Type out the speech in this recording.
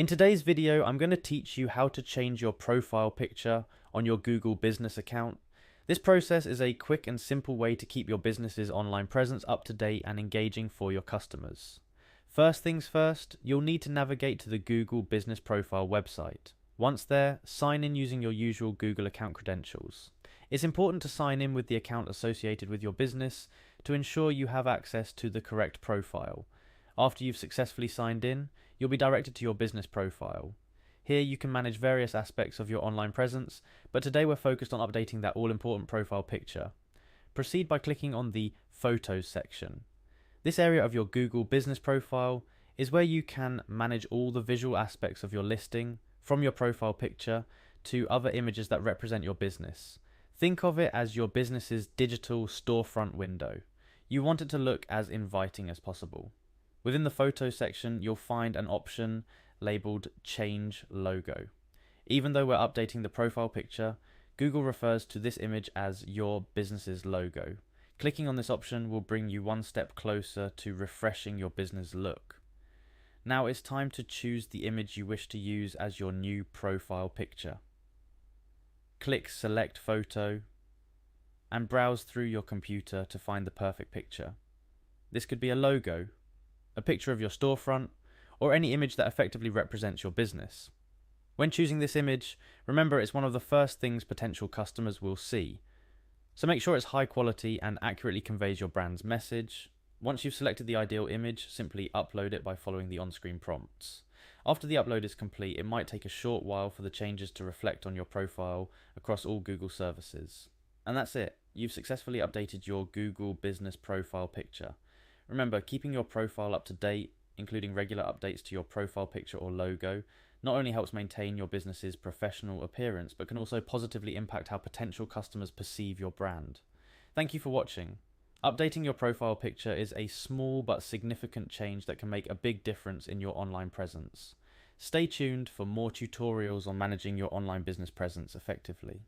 In today's video, I'm going to teach you how to change your profile picture on your Google business account. This process is a quick and simple way to keep your business's online presence up to date and engaging for your customers. First things first, you'll need to navigate to the Google Business Profile website. Once there, sign in using your usual Google account credentials. It's important to sign in with the account associated with your business to ensure you have access to the correct profile. After you've successfully signed in, you'll be directed to your business profile. Here you can manage various aspects of your online presence, but today we're focused on updating that all-important profile picture. Proceed by clicking on the Photos section. This area of your Google business profile is where you can manage all the visual aspects of your listing, from your profile picture to other images that represent your business. Think of it as your business's digital storefront window. You want it to look as inviting as possible. Within the Photos section, you'll find an option labeled Change Logo. Even though we're updating the profile picture, Google refers to this image as your business's logo. Clicking on this option will bring you one step closer to refreshing your business look. Now it's time to choose the image you wish to use as your new profile picture. Click Select Photo and browse through your computer to find the perfect picture. This could be a logo, a picture of your storefront, or any image that effectively represents your business. When choosing this image, remember it's one of the first things potential customers will see. So make sure it's high quality and accurately conveys your brand's message. Once you've selected the ideal image, simply upload it by following the on-screen prompts. After the upload is complete, it might take a short while for the changes to reflect on your profile across all Google services. And that's it. You've successfully updated your Google business profile picture. Remember, keeping your profile up to date, including regular updates to your profile picture or logo, not only helps maintain your business's professional appearance, but can also positively impact how potential customers perceive your brand. Thank you for watching. Updating your profile picture is a small but significant change that can make a big difference in your online presence. Stay tuned for more tutorials on managing your online business presence effectively.